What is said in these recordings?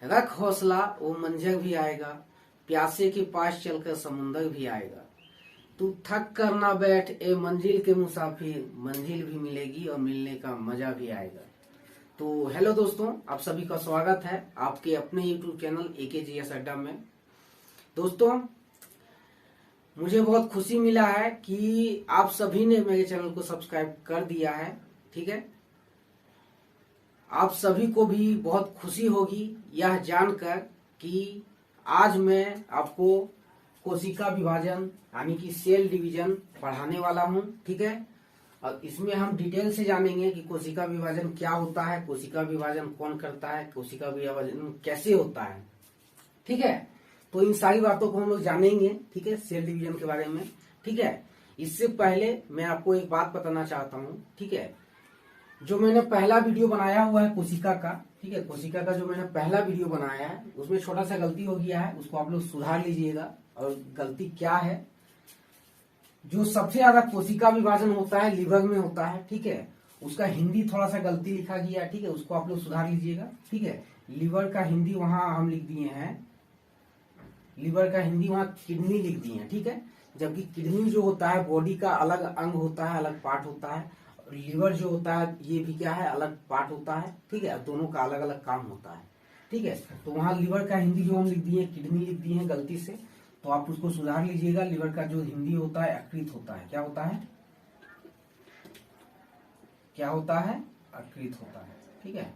रख हौसला वो मंजर भी आएगा, प्यासे के पास चलकर समुंदर भी आएगा। तू थक कर ना बैठ ए मंजिल के मुसाफिर, मंजिल भी मिलेगी और मिलने का मजा भी आएगा। तो हेलो दोस्तों, आप सभी का स्वागत है आपके अपने YouTube चैनल AKGS अड्डा में। दोस्तों, मुझे बहुत खुशी मिला है कि आप सभी ने मेरे चैनल को सब्सक्राइब कर दिया है। ठीक है, आप सभी को भी बहुत खुशी होगी यह जानकर कि आज मैं आपको कोशिका विभाजन यानी कि सेल डिवीजन पढ़ाने वाला हूं। ठीक है, और इसमें हम डिटेल से जानेंगे कि कोशिका विभाजन क्या होता है, कोशिका विभाजन कौन करता है, कोशिका विभाजन कैसे होता है। ठीक है, तो इन सारी बातों को हम लोग जानेंगे। ठीक है, सेल डिवीजन के बारे में। ठीक है, इससे पहले मैं आपको एक बात बताना चाहता हूं। ठीक है, जो मैंने पहला वीडियो बनाया हुआ है कोशिका का, ठीक है, कोशिका का जो मैंने पहला वीडियो बनाया है उसमें छोटा सा गलती हो गया है, उसको आप लोग सुधार लीजिएगा। और गलती क्या है, जो सबसे ज्यादा कोशिका विभाजन होता है लिवर में होता है। ठीक है, उसका हिंदी थोड़ा सा गलती लिखा गया है। ठीक है, उसको आप लोग सुधार लीजिएगा। ठीक है, लिवर का हिंदी वहां हम लिख दिए हैं, लिवर का हिंदी वहां किडनी लिख दिए हैं। ठीक है, जबकि किडनी जो होता है बॉडी का अलग अंग होता है, अलग पार्ट होता है। और लिवर जो होता है ये भी क्या है, अलग पार्ट होता है। ठीक है, दोनों का अलग अलग काम होता है। ठीक है, तो वहां लिवर का हिंदी जो हम लिख दिए किडनी लिख दिए हैं गलती से, तो आप उसको सुधार लीजिएगा। लिवर का जो हिंदी होता है अकृत होता है। क्या होता है, क्या होता है, अकृत होता है। ठीक है,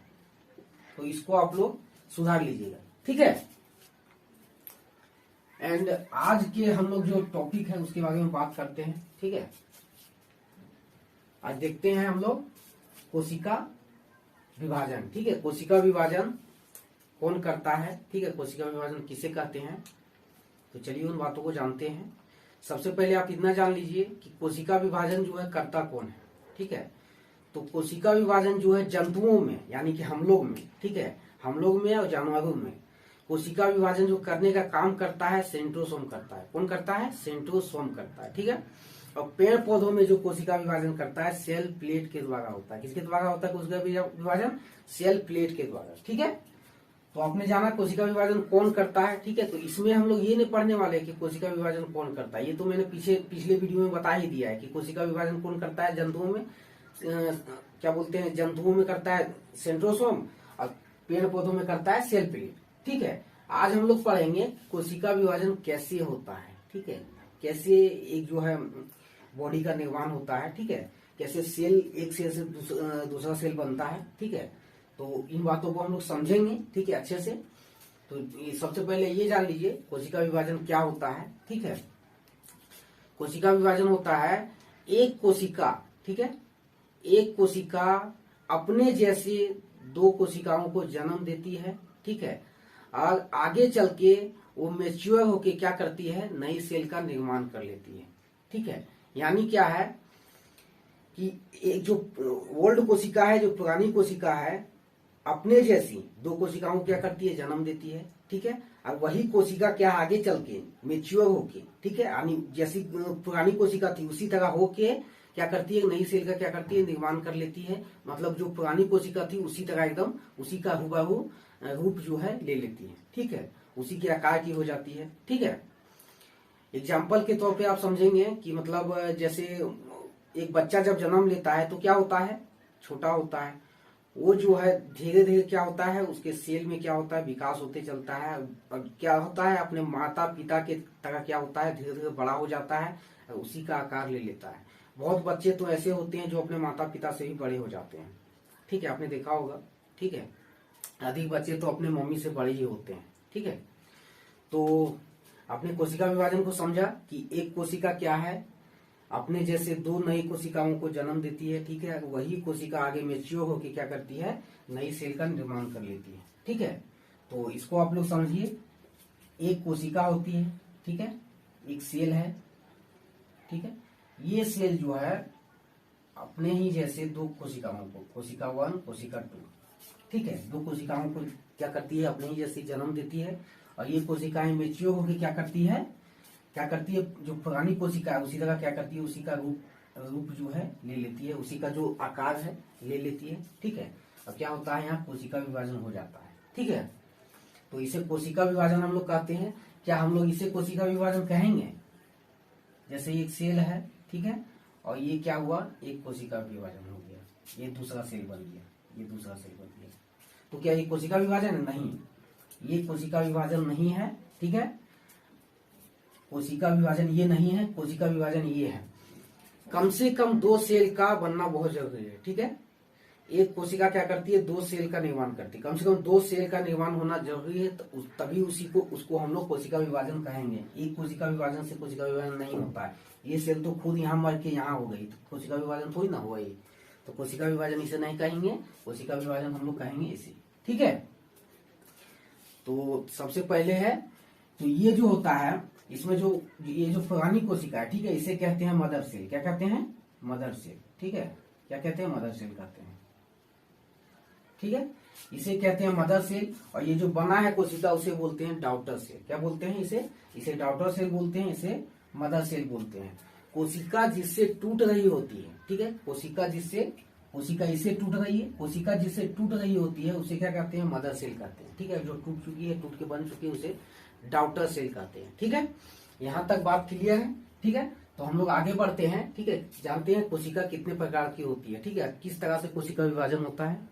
तो इसको आप लोग सुधार लीजिएगा। ठीक है, एंड आज के हम लोग जो टॉपिक है उसके बारे में बात करते हैं। ठीक है, आज देखते हैं हम लोग कोशिका विभाजन। ठीक है, कोशिका विभाजन कौन करता है, ठीक है, कोशिका विभाजन किसे कहते हैं, तो चलिए उन बातों को जानते हैं। सबसे पहले आप इतना जान लीजिए कि कोशिका विभाजन जो है करता कौन है। ठीक है, तो कोशिका विभाजन जो है जंतुओं में यानी कि हम लोग में, ठीक है, हम लोग में और जानवरों में कोशिका विभाजन जो करने का काम करता है सेंट्रोसोम करता है। कौन करता है, सेंट्रोसोम करता है। ठीक है, और पेड़ पौधों में जो कोशिका विभाजन करता है सेल प्लेट के द्वारा होता है। किसके द्वारा होता है कोशिका विभाजन, सेल प्लेट के द्वारा। ठीक है, तो आपने जाना कोशिका विभाजन कौन करता है। ठीक है, तो इसमें हम लोग ये नहीं पढ़ने वाले कि कोशिका विभाजन कौन करता है, ये तो मैंने पिछले वीडियो में बता ही दिया है कि कोशिका विभाजन कौन करता है जंतुओं में, क्या बोलते हैं, जंतुओं में करता है सेंट्रोसोम और पेड़ पौधों में करता है सेल प्लेट। ठीक है, आज हम लोग पढ़ेंगे कोशिका विभाजन कैसे होता है। ठीक है, कैसे एक जो है बॉडी का निर्माण होता है। ठीक है, कैसे सेल एक सेल से दूसरा सेल बनता है। ठीक है, तो इन बातों को हम लोग समझेंगे। ठीक है, अच्छे से। तो सबसे पहले ये जान लीजिए कोशिका विभाजन क्या होता है। ठीक है, कोशिका विभाजन होता है एक कोशिका, ठीक है, एक कोशिका अपने जैसे दो कोशिकाओं को जन्म देती है। ठीक है, और आगे चल के वो मेच्योर होके क्या करती है, नई सेल का निर्माण कर लेती है। ठीक है, यानी क्या है कि एक जो ओल्ड कोशिका है, जो पुरानी कोशिका है, अपने जैसी दो कोशिकाओं को क्या करती है, जन्म देती है। ठीक है, और वही कोशिका क्या आगे चल के मेच्योर होके, ठीक है, यानी जैसी पुरानी कोशिका थी उसी तरह होके क्या करती है, नई सेल का क्या करती है, निर्माण कर लेती है। मतलब जो पुरानी कोशिका थी उसी तरह एकदम उसी का हुबहू रूप जो है ले लेती है। ठीक है, उसी के आकार की हो जाती है। ठीक है, एग्जाम्पल के तौर पे आप समझेंगे कि मतलब जैसे एक बच्चा जब जन्म लेता है तो क्या होता है, छोटा होता है। वो जो है धीरे धीरे क्या होता है, उसके सेल में क्या होता है, विकास होते चलता है। और क्या होता है, अपने माता पिता के तरह क्या होता है, धीरे धीरे बड़ा हो जाता है, उसी का आकार ले लेता है। बहुत बच्चे तो ऐसे होते हैं जो अपने माता पिता से भी बड़े हो जाते हैं। ठीक है, आपने देखा होगा। ठीक है, अधिक बच्चे तो अपने मम्मी से बड़े ही होते हैं। ठीक है, तो आपने कोशिका विभाजन को समझा कि एक कोशिका क्या है, अपने जैसे दो नई कोशिकाओं को जन्म देती है। ठीक है, वही कोशिका आगे मेच्योर होकर क्या करती है, नई सेल का निर्माण कर लेती है। ठीक है, तो इसको आप लोग समझिए, एक कोशिका होती है। ठीक है, एक सेल है। ठीक है, ये सेल जो है अपने ही जैसे दो कोशिकाओं को, कोशिका 1 कोशिका 2, ठीक है, दो कोशिकाओं को क्या करती है, अपने ही जैसे जन्म देती है। और ये कोशिकाएं मेच्योर होकर क्या करती है, जो पुरानी कोशिका है उसी तरह क्या करती है, उसी का रूप जो है ले लेती है, उसी का जो आकार है ले लेती है। ठीक है, अब क्या होता है, यहाँ कोशिका विभाजन हो जाता है। ठीक है, तो इसे कोशिका विभाजन हम लोग कहते हैं। क्या हम लोग इसे कोशिका विभाजन कहेंगे? जैसे एक सेल है, ठीक है, और ये क्या हुआ, एक कोशिका विभाजन हो गया, ये दूसरा सेल बन गया, ये दूसरा सेल बन गया। तो क्या ये कोशिका विभाजन है? नहीं, ये कोशिका विभाजन नहीं है, ठीक है। कोशिका विभाजन ये नहीं है, कोशिका विभाजन ये है। कम से कम 2 सेल का बनना बहुत जरूरी है, ठीक है। एक कोशिका क्या करती है, 2 सेल का निर्माण करती है। कम से कम 2 सेल का निर्माण होना जरूरी है, तो तभी उसको हम लोग कोशिका विभाजन कहेंगे। एक कोशिका विभाजन से कोशिका विभाजन नहीं होता है। ये सेल तो खुद यहाँ मर के यहाँ हो गई, तो कोशिका विभाजन थोड़ी ना हुआ ये। तो कोशिका विभाजन इसे नहीं कहेंगे, कोशिका विभाजन हम लोग कहेंगे इसे, ठीक है। तो सबसे पहले है, तो ये जो होता है, इसमें जो ये जो पुरानी कोशिका है, ठीक है, इसे कहते हैं मदर सेल। क्या कहते हैं? मदर सेल, ठीक है। क्या कहते हैं? मदर सेल कहते हैं, ठीक है। इसे कहते हैं मदर सेल। और ये जो बना है कोशिका उसे बोलते हैं डॉटर सेल। क्या बोलते हैं इसे डॉटर सेल बोलते हैं, इसे मदर सेल बोलते हैं। कोशिका जिससे टूट रही होती है, ठीक है, कोशिका इससे टूट रही है, कोशिका जिससे टूट रही होती है उसे क्या कहते हैं? मदर सेल कहते हैं, ठीक है। जो टूट चुकी है, टूट के बन चुकी है, उसे डॉटर सेल कहते हैं, ठीक है। यहाँ तक बात क्लियर है, ठीक है। तो हम लोग आगे बढ़ते हैं, ठीक है। जानते हैं कोशिका कितने प्रकार की होती है, ठीक है, किस तरह से कोशिका विभाजन होता है।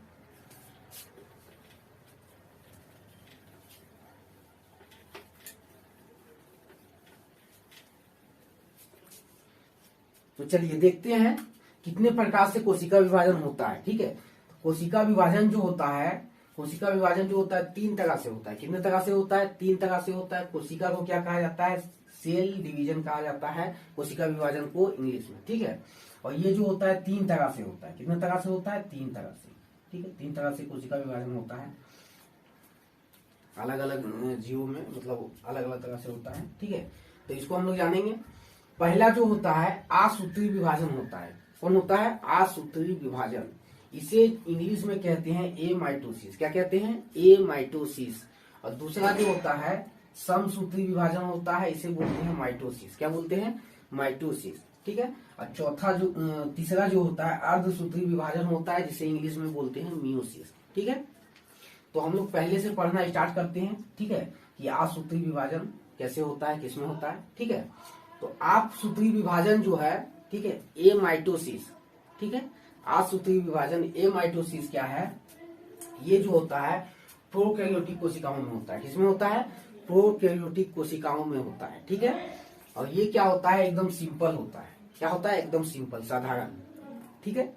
तो चलिए देखते हैं कितने प्रकार से कोशिका विभाजन होता है, ठीक है। कोशिका विभाजन जो होता है, कोशिका विभाजन जो होता है 3 तरह से होता है। कितने तरह से होता है? 3 तरह से होता है। कोशिका को क्या कहा जाता है? सेल डिवीजन कहा जाता है कोशिका विभाजन को इंग्लिश में, ठीक है। और ये जो होता है 3 तरह से होता है। कितने तरह से होता है? 3 तरह से, ठीक है। 3 तरह से कोशिका विभाजन होता है, अलग अलग जीवों में, मतलब अलग अलग तरह से होता है, ठीक है। तो इसको हम लोग जानेंगे। पहला जो होता है आसूत्री विभाजन होता है। कौन होता है? आसूत्री विभाजन। इसे इंग्लिश में कहते हैं एमाइटोसिस। क्या कहते हैं? एमाइटोसिस। और दूसरा जो होता है समसूत्री विभाजन होता है, इसे बोलते हैं माइटोसिस। क्या बोलते हैं? माइटोसिस, ठीक है। और तीसरा जो होता है अर्धसूत्री विभाजन होता है, जिसे इंग्लिश में बोलते हैं मियोसिस, ठीक है। तो हम लोग पहले से पढ़ना स्टार्ट करते हैं, ठीक है, कि आसूत्री विभाजन कैसे होता है, किसमें होता है, ठीक है। तो आपसूत्री विभाजन जो है, ठीक है, एमाइटोसिस, ठीक है। आसूत्री विभाजन एमाइटोसिस क्या है? ये जो होता है प्रोकैरियोटिक कोशिकाओं में होता है। किसमें होता है? प्रोकैरियोटिक कोशिकाओं में होता है, ठीक है। और ये क्या होता है? एकदम सिंपल होता है। क्या होता है? एकदम सिंपल, साधारण, ठीक है।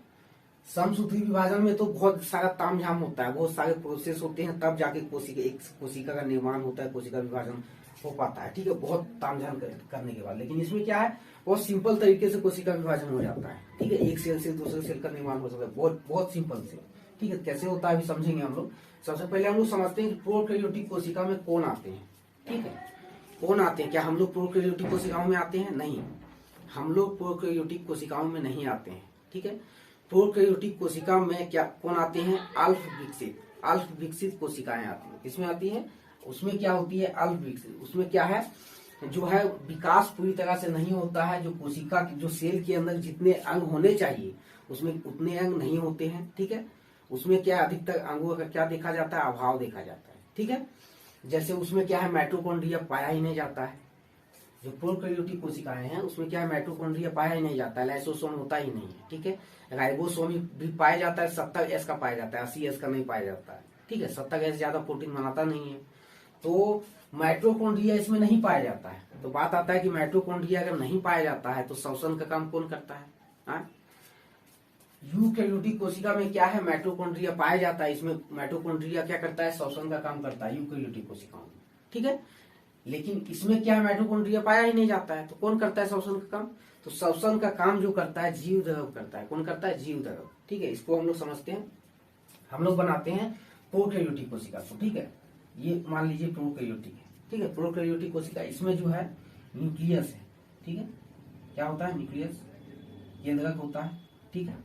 समसूत्री विभाजन में तो बहुत सारा तामझाम होता है, बहुत सारे प्रोसेस होते हैं, तब जाके एक कोशिका का निर्माण होता है, कोशिका विभाजन हो पाता है, ठीक है, बहुत तामझाम करने के बाद। लेकिन इसमें क्या है? बहुत सिंपल तरीके से कोशिका विभाजन हो जाता है, ठीक है। एक सेल से दूसरे सेल का निर्माण हो सकता है, बहुत बहुत सिंपल से, ठीक है। कैसे होता है अभी समझेंगे हम लोग। सबसे पहले हम लोग समझते हैं प्रोकैरियोटिक कोशिका में कौन आते हैं, ठीक है। कौन आते हैं? क्या हम लोग प्रोकैरियोटिक कोशिकाओं में आते हैं? नहीं, हम लोग प्रोकैरियोटिक कोशिकाओं में नहीं आते हैं, ठीक है। प्रोकैरियोटिक कोशिका में क्या कौन आते हैं? अल्प विकसित कोशिकाएं आती हैं। किसमें आती हैं? उसमें क्या होती है? अल्प विकसित। उसमें क्या है? जो है विकास पूरी तरह से नहीं होता है। जो कोशिका जो सेल के अंदर जितने अंग होने चाहिए उसमें उतने अंग नहीं होते हैं, ठीक है। उसमें क्या अधिकतर अंगों का क्या देखा जाता है? अभाव देखा जाता है, ठीक है। जैसे उसमें क्या है? माइटोकॉन्ड्रिया पाया ही नहीं जाता है। जो प्रोकैरियोटिक कोशिकाएं हैं उसमें क्या है? माइटोकॉन्ड्रिया पाया ही नहीं जाता है, लाइसोसोम होता ही नहीं है, ठीक है। राइबोसोम भी पाया जाता है, 70S का पाया जाता है, 80S का नहीं पाया जाता है, ठीक है। 70S ज्यादा प्रोटीन बनाता नहीं है, तो माइटोकॉन्ड्रिया इसमें नहीं पाया जाता है। तो बात आता है कि माइटोकॉन्ड्रिया अगर नहीं पाया जाता है तो श्वसन का काम कौन करता है? यूकैरियोटिक कोशिका में क्या है? माइटोकॉन्ड्रिया पाया जाता है, इसमें माइटोकॉन्ड्रिया क्या करता है? श्वसन का काम करता है यूकैरियोटिक कोशिकाओं में, ठीक है। लेकिन इसमें क्या है? माइटोकॉन्ड्रिया पाया ही नहीं जाता है, तो कौन करता है श्वसन का काम? तो श्वसन का काम जो करता है जीव द्रव करता है। कौन करता है? जीव द्रव, ठीक है। इसको हम लोग समझते हैं, हम लोग बनाते हैं प्रोकैरियोटिक कोशिका को, ठीक है। ये मान लीजिए प्रोकैरियोटिक है, ठीक है। प्रोकैरियोटिक कोशिका, इसमें जो है न्यूक्लियस है, ठीक है। क्या होता है? न्यूक्लियस, केंद्रक होता है, ठीक है।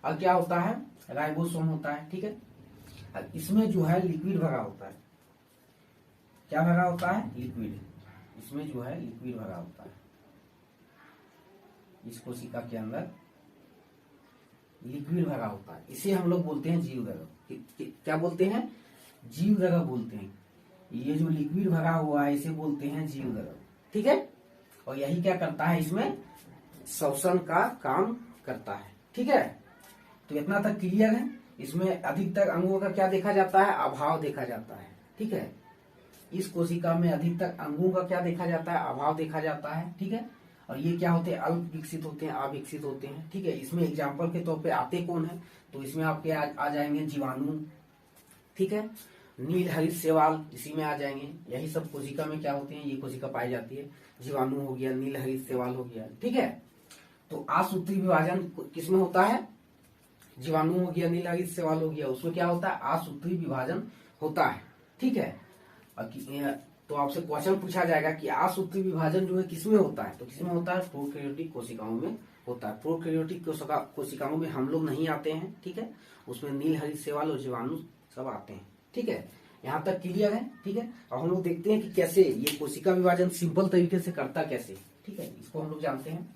और क्या होता है? राइबोसोम होता है, ठीक है। इसमें जो है लिक्विड भरा होता है। क्या भरा होता है? लिक्विड। इसमें जो है लिक्विड भरा होता है, इस कोशिका के अंदर लिक्विड भरा होता है। इसे हम लोग बोलते हैं जीव द्रव। क्या बोलते हैं? जीव द्रव बोलते हैं। ये जो लिक्विड भरा हुआ है इसे बोलते हैं जीव द्रव, ठीक है। और यही क्या करता है, इसमें श्वसन का काम करता है, ठीक है। तो इतना तक क्लियर है। इसमें अधिकतर अंगों का क्या देखा जाता है, अभाव देखा जाता है, ठीक है। इस कोशिका में अधिकतर अंगों का क्या देखा जाता है, अभाव देखा जाता है, ठीक है। और ये क्या होते हैं, अल्प विकसित होते हैं, अविकसित होते हैं, ठीक है। इसमें एग्जाम्पल के तौर पे आते कौन है, तो इसमें आपके आ जाएंगे जीवाणु, ठीक है। नील हरित शैवाल इसी में आ जाएंगे। यही सब कोशिका में क्या होते हैं, ये कोशिका पाई जाती है। जीवाणु हो गया, नील हरित शैवाल हो गया, ठीक है। तो आसूत्री विभाजन किसमें होता है, जीवाणु हो गया, नील हरित शैवाल हो गया, उसमें क्या होता है, आसूत्री विभाजन होता है, ठीक है। तो आपसे क्वेश्चन पूछा जाएगा कि आसूत्री विभाजन जो है किसमें होता है, तो किसमें होता है, प्रोकैरियोटिक कोशिकाओं में होता है। प्रोकैरियोटिक कोशिकाओं में हम लोग नहीं आते हैं, ठीक है। उसमें नील हरित शैवाल और जीवाणु सब आते हैं, ठीक है। यहाँ तक क्लियर है, ठीक है। अब हम लोग देखते हैं कि कैसे ये कोशिका विभाजन सिंपल तरीके से करता कैसे, ठीक है। इसको हम लोग जानते हैं।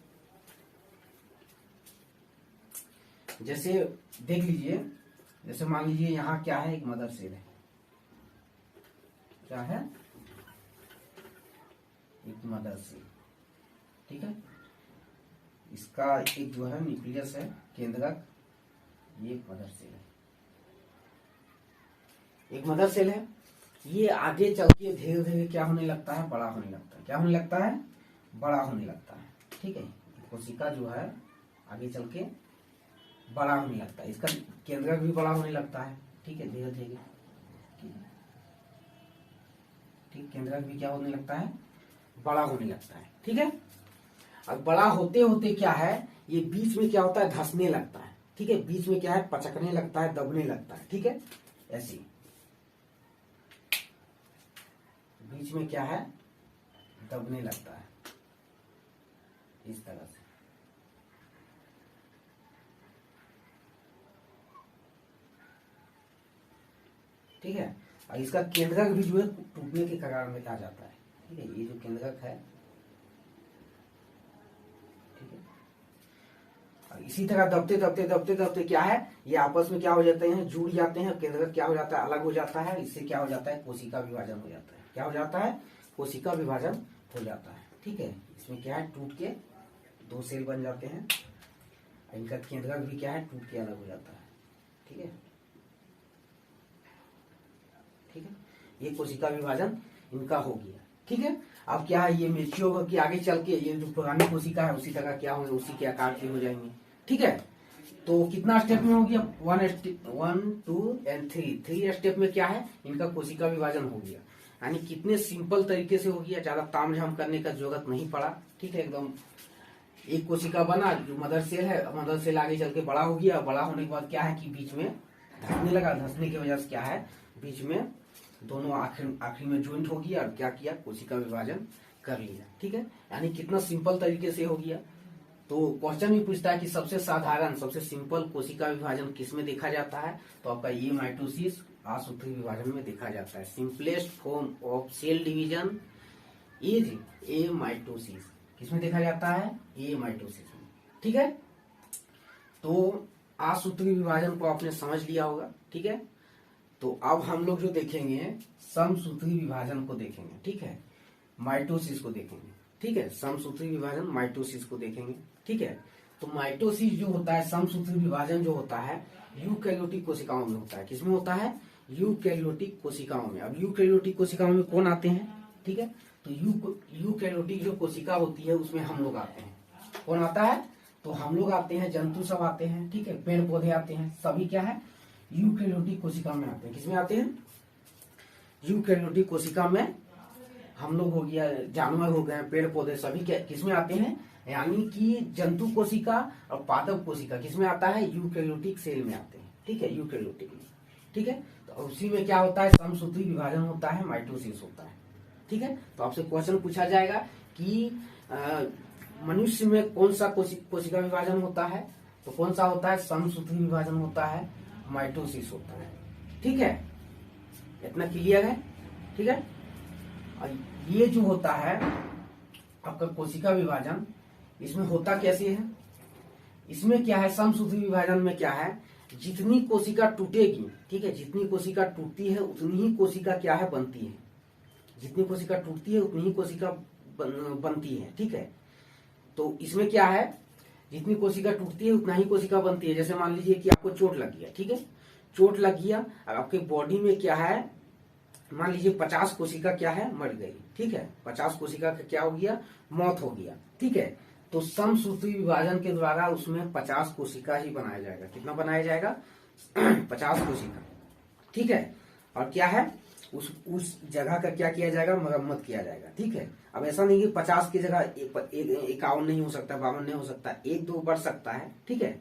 जैसे देख लीजिए, जैसे मान लीजिए यहाँ क्या है, एक मदर सेल है, क्या है, एक मदर सेल, ठीक है। इसका एक जो है न्यूक्लियस है, केंद्रक, ये मदर सेल है, एक मदर सेल है। ये आगे चल के धीरे धीरे क्या होने लगता है, बड़ा होने लगता है। क्या होने लगता है, बड़ा होने लगता है, ठीक है। कोशिका जो है आगे चल के बड़ा होने लगता है, इसका केंद्रक भी बड़ा होने लगता है, ठीक है, धीरे धीरे, ठीक। केंद्रक भी क्या होने लगता है, बड़ा होने लगता है, ठीक है। अब बड़ा होते होते क्या है, ये बीच में क्या होता है, धंसने लगता है, ठीक है। बीच में क्या है, पचकने लगता है, दबने लगता है, ठीक है। ऐसी बीच में क्या है, दबने लगता है, इस तरह से, ठीक है। और इसका केंद्रक भी जो है टूटने के कगार में आ जाता है, ठीक है। ये जो केंद्रक है, ठीक है। और इसी तरह दबते दबते दबते दबते क्या है, ये आपस में क्या हो जाते हैं, जुड़ जाते हैं। केंद्रक क्या हो जाता है, अलग हो जाता है। इससे क्या हो जाता है, कोशिका विभाजन हो जाता है। क्या हो जाता है, कोशिका विभाजन हो जाता है, ठीक है। इसमें क्या है, टूट के दो सेल बन जाते हैं। इनका केंद्रक भी क्या है, टूट के अलग हो जाता है, ठीक है, ठीक है। ये कोशिका विभाजन इनका हो गया, ठीक है। अब क्या है, ये मेच्योर होगा कि आगे चल के ये जो पुरानी कोशिका है उसी तरह क्या होंगे, उसी के आकार की हो जाएंगे, ठीक है। तो कितना स्टेप में हो गया, 1, 2 एंड 3 स्टेप में क्या है, इनका कोशिका विभाजन हो गया। यानी कितने सिंपल तरीके से हो गया, ज्यादा तामझाम करने का जरूरत नहीं पड़ा, ठीक है। एकदम एक कोशिका बना जो मदर सेल है, मदर सेल आगे चल के बड़ा हो गया। बड़ा होने के बाद क्या है कि बीच में धंसने लगा, धंसने की वजह से क्या है, बीच में दोनों आखिरी में ज्वाइंट हो गया और क्या किया, कोशिका विभाजन कर लिया, ठीक है। यानी कितना सिंपल तरीके से हो गया। तो क्वेश्चन भी पूछता है कि सबसे साधारण, सबसे सिंपल कोशिका विभाजन किस में देखा जाता है, तो आपका ये माइटोसिस आसूत्री विभाजन में देखा जाता है। Simplest form of cell division is a mitosis. किसमें देखा जाता है, ए माइटोसिस में, ठीक है। तो आसूत्री विभाजन को आपने समझ लिया होगा, ठीक है। तो अब हम लोग जो देखेंगे, समसूत्री विभाजन को देखेंगे, ठीक है। माइटोसिस को देखेंगे, ठीक है। समसूत्री विभाजन, माइटोसिस को देखेंगे, ठीक है। तो माइटोसिस जो होता है, समसूत्री विभाजन जो होता है, यूकैरियोटिक कोशिकाओं में होता है। किसमें होता है, यूकैरियोटिक कोशिकाओं में। अब यूकैरियोटिक कोशिकाओं में कौन आते हैं, ठीक है। तो यूकैरियोटिक जो कोशिका होती है उसमें हम लोग आते हैं। कौन आता है, तो हम लोग आते हैं, जंतु सब आते हैं, ठीक है। पेड़ पौधे आते हैं, सभी क्या है, यूकैरियोटिक कोशिका में आते हैं। किसमें आते हैं, यूकैरियोटिक कोशिका में। हम लोग हो गया, जानवर हो गए, पेड़ पौधे, सभी क्या किसमें आते हैं, यानी कि जंतु कोशिका और पादप कोशिका किसमें आता है, यूकैरियोटिक सेल में आते हैं, ठीक है, यूकैरियोटिक में, ठीक है। तो उसी में क्या होता है, समसूत्री विभाजन होता है, माइटोसिस होता है, ठीक है। तो आपसे क्वेश्चन पूछा जाएगा कि मनुष्य में कौन सा कोशिका विभाजन होता है, तो कौन सा होता है, समसूत्री विभाजन होता है, माइटोसिस होता है, ठीक है। इतना क्लियर है, ठीक है। और ये जो होता है आपका कोशिका विभाजन, इसमें होता कैसे है, इसमें क्या है, समसूत्री विभाजन में क्या है, जितनी कोशिका टूटेगी, ठीक है, जितनी कोशिका टूटती है उतनी ही कोशिका क्या है, बनती है, जितनी कोशिका टूटती है उतनी ही कोशिका बनती है, ठीक है। तो इसमें क्या है, जितनी कोशिका टूटती है उतना ही कोशिका बनती है। जैसे मान लीजिए कि आपको चोट लग गया, ठीक है, चोट लग गया, अब आपके बॉडी में क्या है, मान लीजिए 50 कोशिका क्या है, मर गई, ठीक है, 50 कोशिका का क्या हो गया, मौत हो गया, ठीक है। तो समसूत्री विभाजन के द्वारा उसमें 50 कोशिका ही बनाया जाएगा। कितना बनाया जाएगा, 50 कोशिका, ठीक है। और क्या है, उस जगह का क्या किया जाएगा, मरम्मत किया जाएगा, ठीक है। अब ऐसा नहीं कि 50 की जगह 51 नहीं हो सकता, 52 नहीं हो सकता, 1-2 बढ़ सकता है, ठीक है,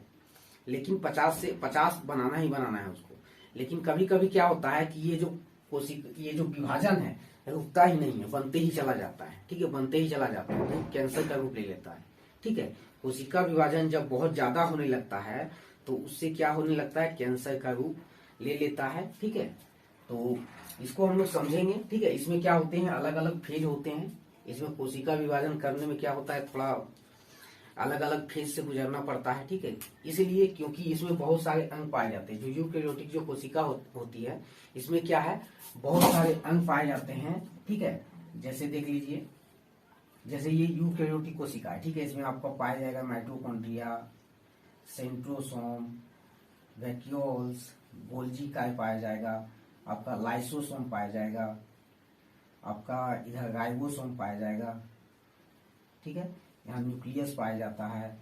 लेकिन 50 से 50 बनाना ही बनाना है उसको। लेकिन कभी कभी क्या होता है कि ये जो विभाजन है रुकता ही नहीं है, बनते ही चला जाता है, ठीक है, बनते ही चला जाता है, तो कैंसर का रूप ले लेता है, ठीक है। कोशिका विभाजन जब बहुत ज्यादा होने लगता है तो उससे क्या होने लगता है, कैंसर का रूप ले लेता है, ठीक है। तो इसको हम लोग समझेंगे, ठीक है। इसमें क्या होते हैं, अलग अलग फेज होते हैं। इसमें कोशिका विभाजन करने में क्या होता है, थोड़ा अलग अलग फेज से गुजरना पड़ता है, ठीक है। इसलिए क्योंकि इसमें बहुत सारे अंग पाए जाते हैं। जो यूकेरियोटिक जो कोशिका होती है, इसमें क्या है, बहुत सारे अंग पाए जाते हैं, ठीक है। जैसे देख लीजिए, जैसे ये यूकेरियोटिक कोशिका है, ठीक है, इसमें आपको पाया जाएगा माइटोकॉन्ड्रिया, सेंट्रोसोम, वैक्यूल्स, गोल्जी काय पाया जाएगा, आपका लाइसोसोम पाया जाएगा, आपका इधर राइबोसोम पाया जाएगा, ठीक है। यहाँ न्यूक्लियस पाया जाता है,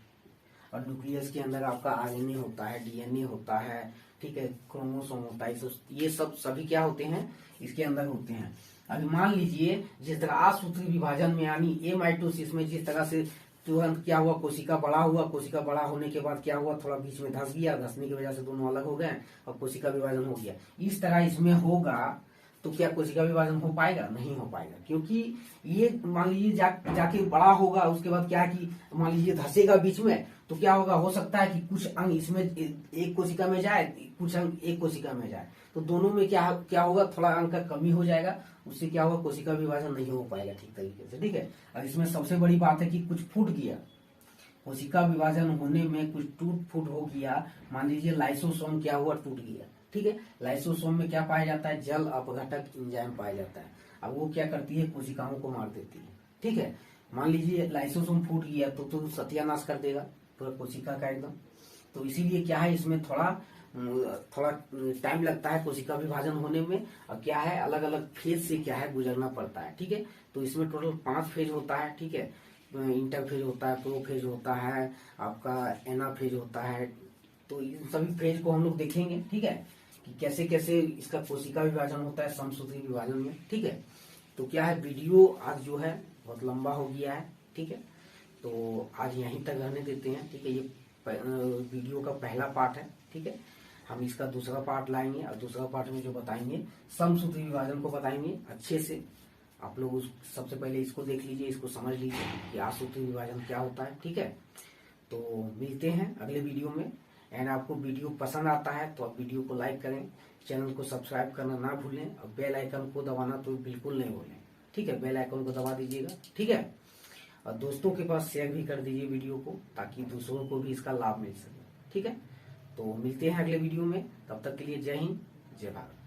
और न्यूक्लियस के अंदर आपका आरएनए होता है, डीएनए होता है, ठीक है, क्रोमोसोम होता है। ये सब सभी क्या होते हैं, इसके अंदर होते हैं। अभी मान लीजिए जिस तरह आसूत्री विभाजन में यानी एमाइटोसिस में जिस तरह से तुरंत क्या हुआ, कोशिका बड़ा हुआ, कोशिका बड़ा होने के बाद क्या हुआ, थोड़ा बीच में धंस गया, धंसने की वजह से दोनों अलग हो गए और कोशिका विभाजन हो गया। इस तरह इसमें होगा तो क्या कोशिका विभाजन हो पाएगा, नहीं हो पाएगा, क्योंकि ये मान लीजिए जाके बड़ा होगा, उसके बाद क्या है कि मान लीजिए धंसेगा बीच में, तो क्या होगा, हो सकता है कि कुछ अंग इसमें एक कोशिका में जाए, कुछ अंग एक कोशिका में जाए, तो दोनों में क्या होगा, थोड़ा अंग का कमी हो जाएगा, उससे क्या होगा, कोशिका विभाजन नहीं हो पाएगा ठीक तरीके से, ठीक है। और इसमें सबसे बड़ी बात है कि कुछ फूट गया, कोशिका विभाजन होने में कुछ टूट फूट हो गया, मान लीजिए लाइसोसोम क्या हुआ, टूट गया, ठीक है। लाइसोसोम में क्या पाया जाता है, जल अपघटक एंजाइम पाया जाता है। अब वो क्या करती है, कोशिकाओं को मार देती है, ठीक है। मान लीजिए लाइसोसोम फूट गया तो सत्यानाश कर देगा पूरा कोशिका का एकदम। तो इसीलिए क्या है, इसमें थोड़ा टाइम लगता है कोशिका विभाजन होने में, और क्या है, अलग अलग फेज से क्या है गुजरना पड़ता है, ठीक है। तो इसमें टोटल 5 फेज होता है, ठीक है। इंटर फेज होता है, प्रो फेज होता है, आपका एना फेज होता है। तो इन सभी फेज को हम लोग देखेंगे, ठीक है, कि कैसे कैसे इसका कोशिका विभाजन होता है समसूत्री विभाजन में, ठीक है। तो क्या है, वीडियो आज जो है बहुत लंबा हो गया है, ठीक है, तो आज यहीं तक रहने देते हैं, ठीक है। ये वीडियो का पहला पार्ट है, ठीक है। हम इसका दूसरा पार्ट लाएंगे और दूसरा पार्ट में जो बताएंगे समसूत्री विभाजन को बताएंगे अच्छे से। आप लोग सबसे पहले इसको देख लीजिए, इसको समझ लीजिए कि आसूत्री विभाजन क्या होता है, ठीक है। तो मिलते हैं अगले वीडियो में। एंड आपको वीडियो पसंद आता है तो आप वीडियो को लाइक करें, चैनल को सब्सक्राइब करना ना भूलें, और बेल आइकन को दबाना तो बिल्कुल नहीं भूलें, ठीक है। बेल आइकन को दबा दीजिएगा, ठीक है, और दोस्तों के पास शेयर भी कर दीजिए वीडियो को, ताकि दूसरों को भी इसका लाभ मिल सके, ठीक है। तो मिलते हैं अगले वीडियो में, तब तक के लिए जय हिंद, जय भारत।